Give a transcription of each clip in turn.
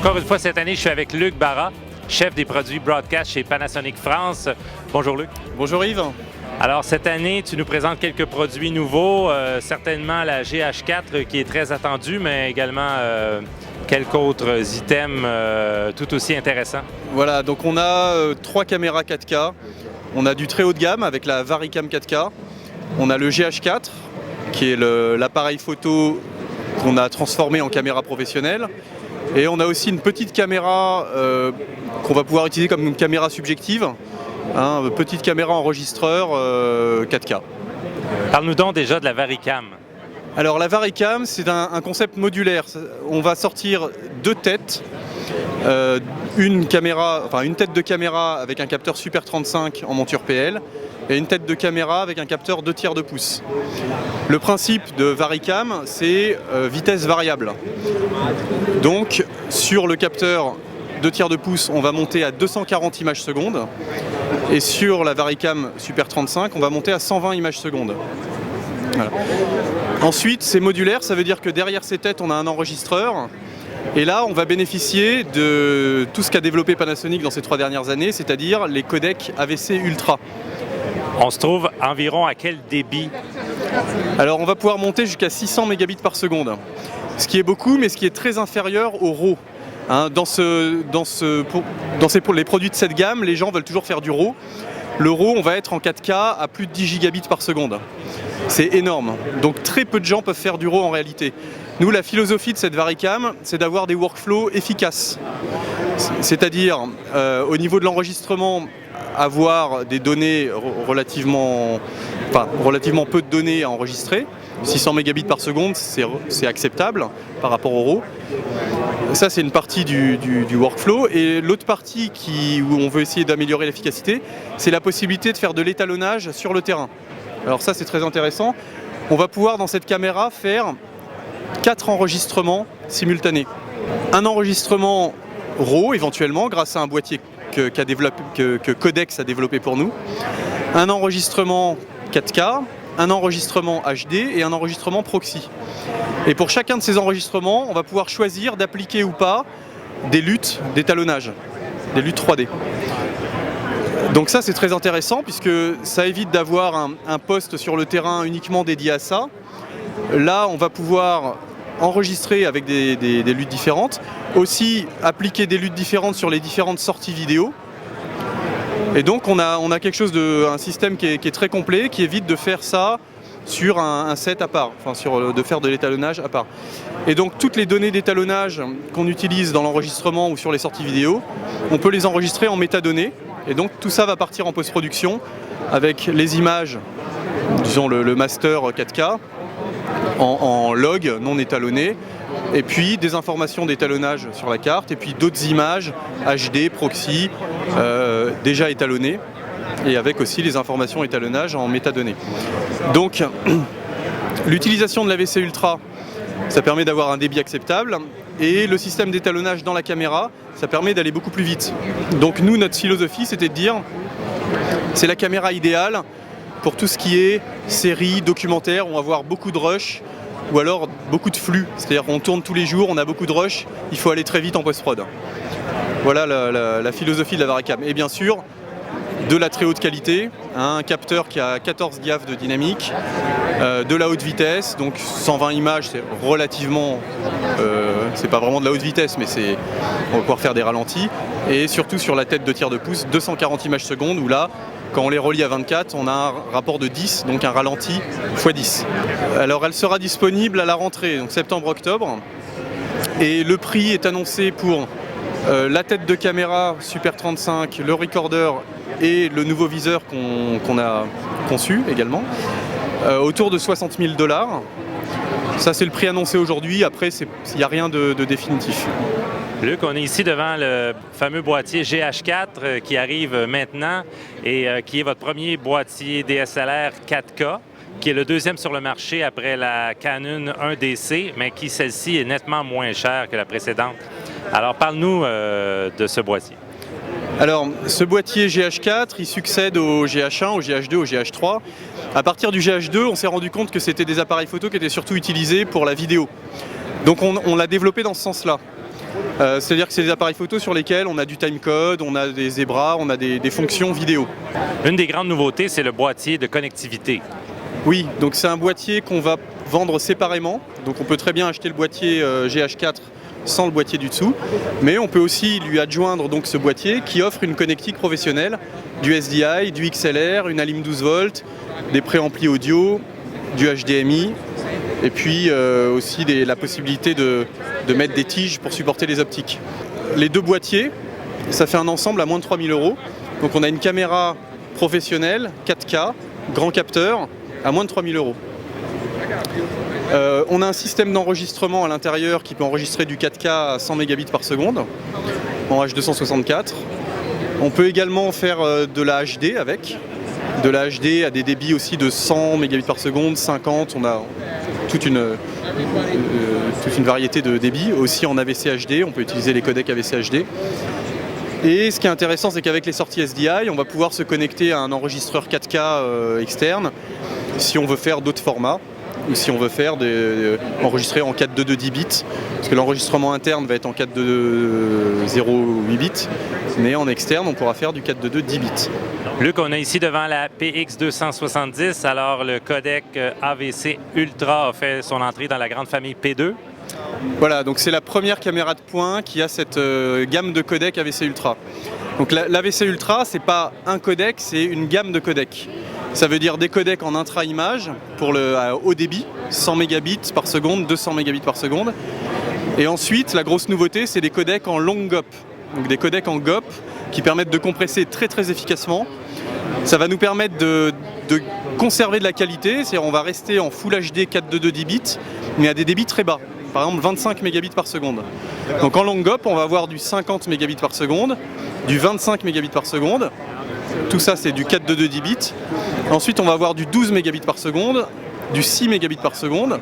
Encore une fois, cette année, je suis avec Luc Barra, chef des produits broadcast chez Panasonic France. Bonjour Luc. Bonjour Yves. Alors cette année, tu nous présentes quelques produits nouveaux, certainement la GH4 qui est très attendue, mais également quelques autres items tout aussi intéressants. Voilà, donc on a 3 caméras 4K. On a du très haut de gamme avec la VariCam 4K. On a le GH4 qui est l'appareil photo qu'on a transformé en caméra professionnelle. Et on a aussi une petite caméra qu'on va pouvoir utiliser comme une caméra subjective, une petite caméra enregistreur 4K. Parle-nous donc déjà de la VariCam. Alors la VariCam, c'est un concept modulaire. On va sortir 2 têtes, une tête de caméra avec un capteur Super 35 en monture PL et une tête de caméra avec un capteur 2/3 de pouce. Le principe de VariCam, c'est vitesse variable. Donc sur le capteur 2/3 de pouce, on va monter à 240 images secondes et sur la VariCam Super 35, on va monter à 120 images secondes. Voilà. Ensuite, c'est modulaire, ça veut dire que derrière ces têtes, on a un enregistreur. Et là, on va bénéficier de tout ce qu'a développé Panasonic dans ces 3 dernières années, c'est-à-dire les codecs AVC Ultra. On se trouve environ à quel débit? Alors, on va pouvoir monter jusqu'à 600 mégabits par seconde, ce qui est beaucoup, mais ce qui est très inférieur au RAW. Pour les produits de cette gamme, les gens veulent toujours faire du RAW. Le RAW, on va être en 4K à plus de 10 gigabits par seconde. C'est énorme. Donc très peu de gens peuvent faire du RAW en réalité. Nous, la philosophie de cette VariCam, c'est d'avoir des workflows efficaces. C'est-à-dire, au niveau de l'enregistrement, avoir des données relativement peu de données à enregistrer. 600 mégabits par seconde, c'est acceptable par rapport au RAW. Ça, c'est une partie du workflow. Et l'autre partie où on veut essayer d'améliorer l'efficacité, c'est la possibilité de faire de l'étalonnage sur le terrain. Alors ça, c'est très intéressant. On va pouvoir, dans cette caméra, faire 4 enregistrements simultanés. Un enregistrement RAW, éventuellement, grâce à un boîtier que Codex a développé pour nous. Un enregistrement 4K, un enregistrement HD et un enregistrement proxy. Et pour chacun de ces enregistrements, on va pouvoir choisir d'appliquer ou pas des luttes d'étalonnage, des luttes 3D. Donc ça, c'est très intéressant puisque ça évite d'avoir un poste sur le terrain uniquement dédié à ça. Là, on va pouvoir enregistrer avec des luttes différentes, aussi appliquer des luttes différentes sur les différentes sorties vidéo. Et donc on a un système qui est très complet, qui évite de faire ça sur un set à part, de faire de l'étalonnage à part. Et donc toutes les données d'étalonnage qu'on utilise dans l'enregistrement ou sur les sorties vidéo, on peut les enregistrer en métadonnées. Et donc tout ça va partir en post-production avec les images, disons le master 4K, en log non étalonné, et puis des informations d'étalonnage sur la carte, et puis d'autres images HD, proxy, déjà étalonnées, et avec aussi les informations étalonnage en métadonnées. Donc l'utilisation de l'AVC Ultra, ça permet d'avoir un débit acceptable, et le système d'étalonnage dans la caméra, ça permet d'aller beaucoup plus vite. Donc nous, notre philosophie, c'était de dire, c'est la caméra idéale pour tout ce qui est série, documentaire, on va avoir beaucoup de rush, ou alors beaucoup de flux. C'est-à-dire qu'on tourne tous les jours, on a beaucoup de rush, il faut aller très vite en post-prod. Voilà la philosophie de la VariCam. Et bien sûr, de la très haute qualité, un capteur qui a 14 gaffes de dynamique, de la haute vitesse, donc 120 images, c'est relativement, c'est pas vraiment de la haute vitesse, mais on va pouvoir faire des ralentis, et surtout sur la tête 2/3 de pouce, 240 images secondes, où là, quand on les relie à 24, on a un rapport de 10, donc un ralenti x 10. Alors elle sera disponible à la rentrée, donc septembre-octobre, et le prix est annoncé pour la tête de caméra Super 35, le recorder et le nouveau viseur qu'on a conçu également, autour de 60 000 $. Ça, c'est le prix annoncé aujourd'hui. Après, il n'y a rien de définitif. Luc, on est ici devant le fameux boîtier GH4 qui arrive maintenant et qui est votre premier boîtier DSLR 4K, qui est le deuxième sur le marché après la Canon 1DC, mais qui, celle-ci, est nettement moins chère que la précédente. Alors, parle-nous de ce boîtier. Alors, ce boîtier GH4, il succède au GH1, au GH2, au GH3. À partir du GH2, on s'est rendu compte que c'était des appareils photo qui étaient surtout utilisés pour la vidéo. Donc on l'a développé dans ce sens-là. C'est-à-dire que c'est des appareils photo sur lesquels on a du timecode, on a des zebras, on a des fonctions vidéo. Une des grandes nouveautés, c'est le boîtier de connectivité. Oui, donc c'est un boîtier qu'on va vendre séparément. Donc on peut très bien acheter le boîtier GH4 sans le boîtier du dessous, mais on peut aussi lui adjoindre donc ce boîtier qui offre une connectique professionnelle, du SDI, du XLR, une alim 12 volts, des préamplis audio, du HDMI, et puis aussi la possibilité de mettre des tiges pour supporter les optiques. Les deux boîtiers, ça fait un ensemble à moins de 3 000 €. Donc on a une caméra professionnelle, 4K, grand capteur, à moins de 3 000 €. On a un système d'enregistrement à l'intérieur qui peut enregistrer du 4K à 100 mégabits par seconde en H264. On peut également faire de la HD avec. De la HD à des débits aussi de 100 mégabits par seconde, 50, on a toute une variété de débits. Aussi en AVC HD, on peut utiliser les codecs AVC HD. Et ce qui est intéressant, c'est qu'avec les sorties SDI, on va pouvoir se connecter à un enregistreur 4K externe si on veut faire d'autres formats, ou si on veut faire enregistrer en 4.2.2 10 bits, parce que l'enregistrement interne va être en 4.2.2 0.8 bits, mais en externe on pourra faire du 4.2.2 10 bits. Luc, on est ici devant la PX270, alors le codec AVC Ultra a fait son entrée dans la grande famille P2. Voilà, donc c'est la première caméra de pointe qui a cette gamme de codecs AVC Ultra. Donc l'AVC Ultra, c'est pas un codec, c'est une gamme de codecs. Ça veut dire des codecs en intra-image pour le haut débit, 100 mégabits par seconde, 200 mégabits par seconde. Et ensuite, la grosse nouveauté, c'est des codecs en long GOP. Donc des codecs en GOP qui permettent de compresser très très efficacement. Ça va nous permettre de conserver de la qualité, c'est-à-dire on va rester en Full HD 4.2.2 10 bits, mais à des débits très bas. Par exemple 25 mégabits par seconde. Donc en long GOP, on va avoir du 50 mégabits par seconde, du 25 mégabits par seconde. Tout ça, c'est du 4.2.2 10 bits. Ensuite, on va avoir du 12 mégabits par seconde, du 6 mégabits par seconde,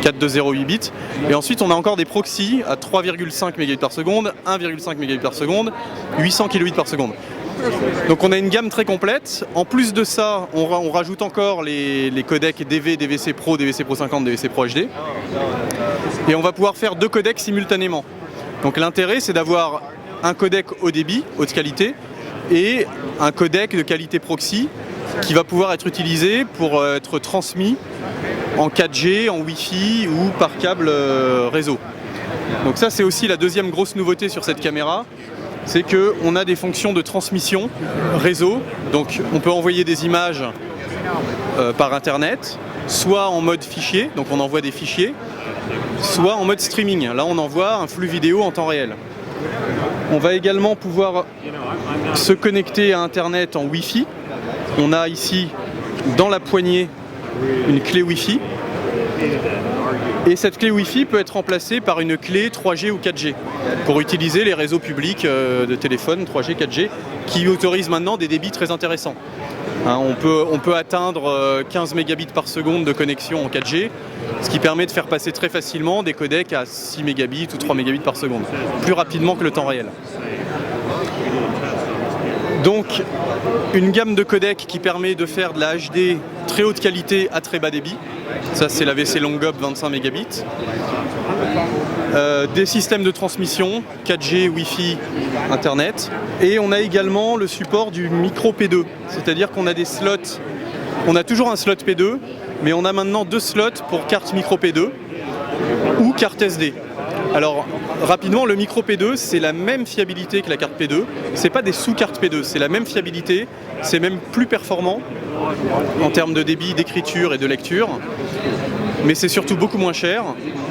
4.2.0 8 bits. Et ensuite, on a encore des proxys à 3,5 mégabits par seconde, 1,5 mégabits par seconde, 800 kilobits par seconde. Donc on a une gamme très complète. En plus de ça, on rajoute encore les codecs DV, DVC Pro, DVC Pro 50, DVC Pro HD. Et on va pouvoir faire deux codecs simultanément. Donc l'intérêt, c'est d'avoir un codec haut débit, haute qualité, et un codec de qualité proxy qui va pouvoir être utilisé pour être transmis en 4G, en Wi-Fi ou par câble réseau. Donc ça, c'est aussi la deuxième grosse nouveauté sur cette caméra, c'est qu'on a des fonctions de transmission réseau. Donc on peut envoyer des images par internet, soit en mode fichier, donc on envoie des fichiers, soit en mode streaming. Là, on envoie un flux vidéo en temps réel. On va également pouvoir se connecter à internet en Wi-Fi. On a ici dans la poignée une clé Wi-Fi. Et cette clé Wi-Fi peut être remplacée par une clé 3G ou 4G pour utiliser les réseaux publics de téléphone 3G, 4G qui autorisent maintenant des débits très intéressants. On peut atteindre 15 mégabits par seconde de connexion en 4G, ce qui permet de faire passer très facilement des codecs à 6 mégabits ou 3 mégabits par seconde, plus rapidement que le temps réel. Donc une gamme de codecs qui permet de faire de la HD très haute qualité à très bas débit. Ça, c'est l'AVC Long GOP 25 mégabits. Des systèmes de transmission 4G, Wi-Fi, Internet. Et on a également le support du micro P2, c'est-à-dire qu'on a des slots. On a toujours un slot P2, mais on a maintenant deux slots pour carte micro P2 ou carte SD. Alors rapidement, le micro P2, c'est la même fiabilité que la carte P2. C'est pas des sous-cartes P2, c'est la même fiabilité, c'est même plus performant en termes de débit, d'écriture et de lecture. Mais c'est surtout beaucoup moins cher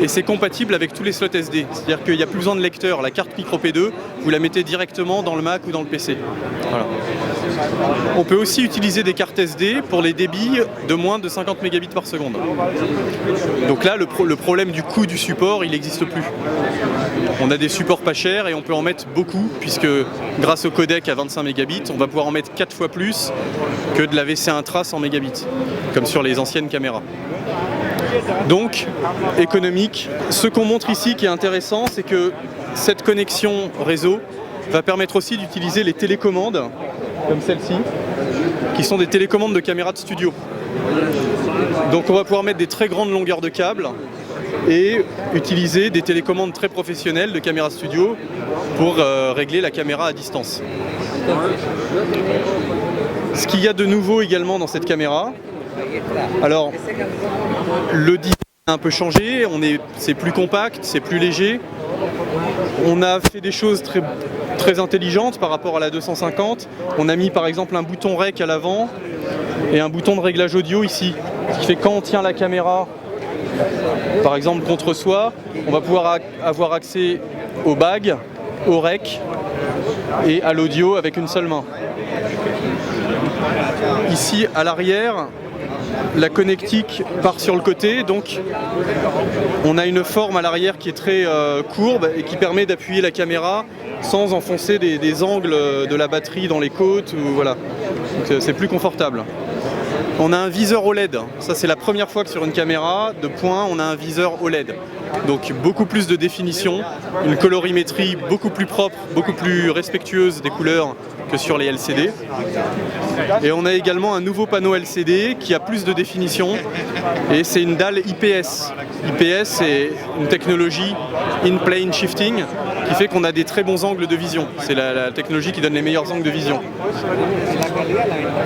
et c'est compatible avec tous les slots SD. C'est-à-dire qu'il n'y a plus besoin de lecteur. La carte micro P2, vous la mettez directement dans le Mac ou dans le PC. Voilà. On peut aussi utiliser des cartes SD pour les débits de moins de 50 mégabits par seconde. Donc là, le problème du coût du support, il n'existe plus. On a des supports pas chers et on peut en mettre beaucoup, puisque grâce au codec à 25 mégabits, on va pouvoir en mettre 4 fois plus que de la VC intra 100 mégabits, comme sur les anciennes caméras. Donc, économique. Ce qu'on montre ici qui est intéressant, c'est que cette connexion réseau va permettre aussi d'utiliser les télécommandes, comme celle-ci, qui sont des télécommandes de caméras de studio. Donc on va pouvoir mettre des très grandes longueurs de câbles et utiliser des télécommandes très professionnelles de caméra studio pour régler la caméra à distance. Ce qu'il y a de nouveau également dans cette caméra, alors le design a un peu changé, c'est plus compact, c'est plus léger. On a fait des choses très intelligentes par rapport à la 250. On a mis par exemple un bouton REC à l'avant et un bouton de réglage audio ici. Ce qui fait que quand on tient la caméra, par exemple contre soi, on va pouvoir avoir accès au bag, au REC et à l'audio avec une seule main. Ici à l'arrière, la connectique part sur le côté, donc on a une forme à l'arrière qui est très courbe et qui permet d'appuyer la caméra sans enfoncer des angles de la batterie dans les côtes. Voilà. C'est plus confortable. On a un viseur OLED, ça c'est la première fois que sur une caméra de point on a un viseur OLED. Donc beaucoup plus de définition, une colorimétrie beaucoup plus propre, beaucoup plus respectueuse des couleurs que sur les LCD. Et on a également un nouveau panneau LCD qui a plus de définition et c'est une dalle IPS. IPS c'est une technologie in-plane shifting qui fait qu'on a des très bons angles de vision. C'est la technologie qui donne les meilleurs angles de vision.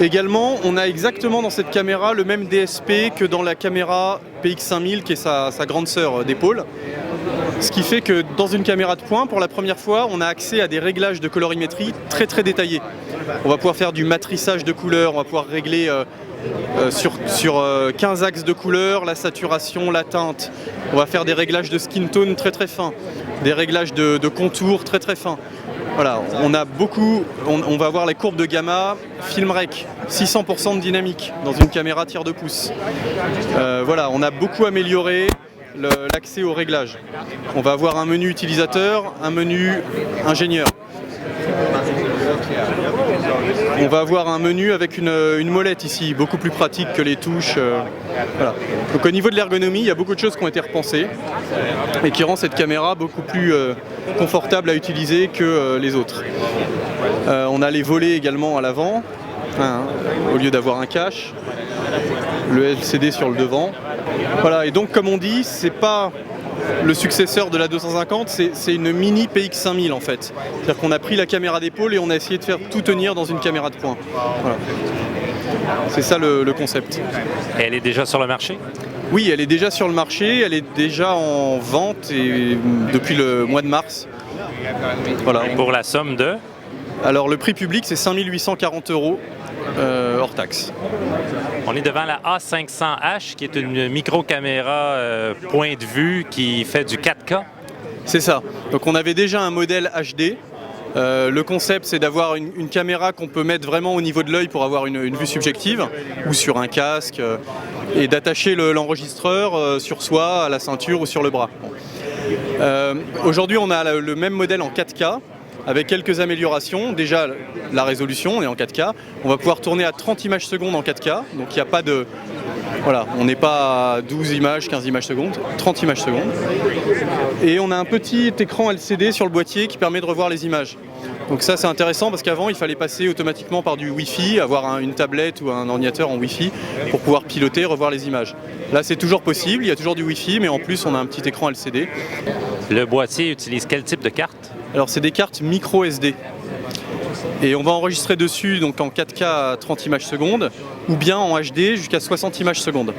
Également, on a exactement dans cette caméra le même DSP que dans la caméra PX5000 qui est sa grande sœur d'épaule. Ce qui fait que dans une caméra de point, pour la première fois, on a accès à des réglages de colorimétrie très très détaillés. On va pouvoir faire du matrissage de couleurs, on va pouvoir régler sur 15 axes de couleurs, la saturation, la teinte. On va faire des réglages de skin tone très très fins, des réglages de contours très très fins. Voilà, on va avoir les courbes de gamma, film rec, 600% de dynamique dans une caméra tiers de pouce. Voilà, on a beaucoup amélioré l'accès au réglage. On va avoir un menu utilisateur, un menu ingénieur. On va avoir un menu avec une molette ici, beaucoup plus pratique que les touches. Voilà. Donc au niveau de l'ergonomie, il y a beaucoup de choses qui ont été repensées et qui rend cette caméra beaucoup plus confortable à utiliser que les autres. On a les volets également à l'avant, au lieu d'avoir un cache, le LCD sur le devant. Voilà, et donc comme on dit, c'est pas le successeur de la 250, c'est une mini PX5000 en fait. C'est-à-dire qu'on a pris la caméra d'épaule et on a essayé de faire tout tenir dans une caméra de point. Voilà. C'est ça le concept. Et elle est déjà sur le marché? Oui, elle est déjà sur le marché, elle est déjà en vente depuis le mois de mars. Voilà. Et pour la somme de? Alors le prix public c'est 5 840 € hors taxe. On est devant la A500H qui est une micro-caméra point de vue qui fait du 4K. C'est ça. Donc on avait déjà un modèle HD. Le concept c'est d'avoir une caméra qu'on peut mettre vraiment au niveau de l'œil pour avoir une vue subjective ou sur un casque et d'attacher l'enregistreur sur soi, à la ceinture ou sur le bras. Aujourd'hui on a le même modèle en 4K avec quelques améliorations. Déjà la résolution, on est en 4K. On va pouvoir tourner à 30 images secondes en 4K. Donc il n'y a pas de... Voilà, on n'est pas à 12 images, 15 images secondes, 30 images secondes. Et on a un petit écran LCD sur le boîtier qui permet de revoir les images. Donc ça c'est intéressant parce qu'avant il fallait passer automatiquement par du Wi-Fi, avoir une tablette ou un ordinateur en Wi-Fi pour pouvoir piloter, revoir les images. Là c'est toujours possible, il y a toujours du Wi-Fi mais en plus on a un petit écran LCD. Le boîtier utilise quel type de carte? Alors c'est des cartes micro SD. Et on va enregistrer dessus donc en 4K à 30 images secondes ou bien en HD jusqu'à 60 images secondes.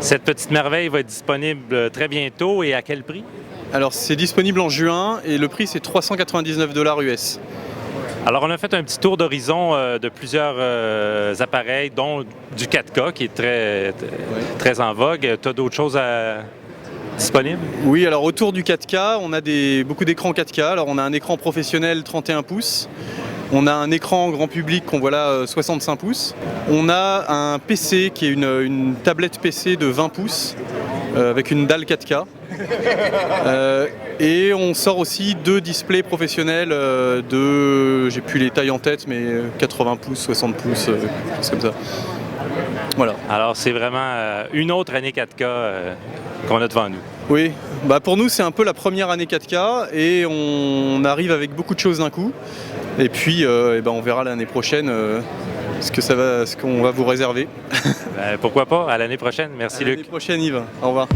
Cette petite merveille va être disponible très bientôt et à quel prix? Alors c'est disponible en juin et le prix c'est 399 $ US. Alors on a fait un petit tour d'horizon de plusieurs appareils dont du 4K qui est très en vogue. Tu as d'autres choses disponibles? Oui, alors autour du 4K, on a beaucoup d'écrans 4K. Alors on a un écran professionnel 31 pouces. On a un écran grand public qu'on voit là 65 pouces. On a un PC qui est une tablette PC de 20 pouces avec une dalle 4K. Et on sort aussi 2 displays professionnels j'ai plus les tailles en tête, mais 80 pouces, 60 pouces, c'est comme ça. Voilà. Alors c'est vraiment une autre année 4K qu'on a devant nous. Oui, bah pour nous c'est un peu la première année 4K et on arrive avec beaucoup de choses d'un coup. Et puis on verra l'année prochaine ce qu'on va vous réserver. Pourquoi pas, à l'année prochaine. Merci Luc. À l'année prochaine Yves, au revoir.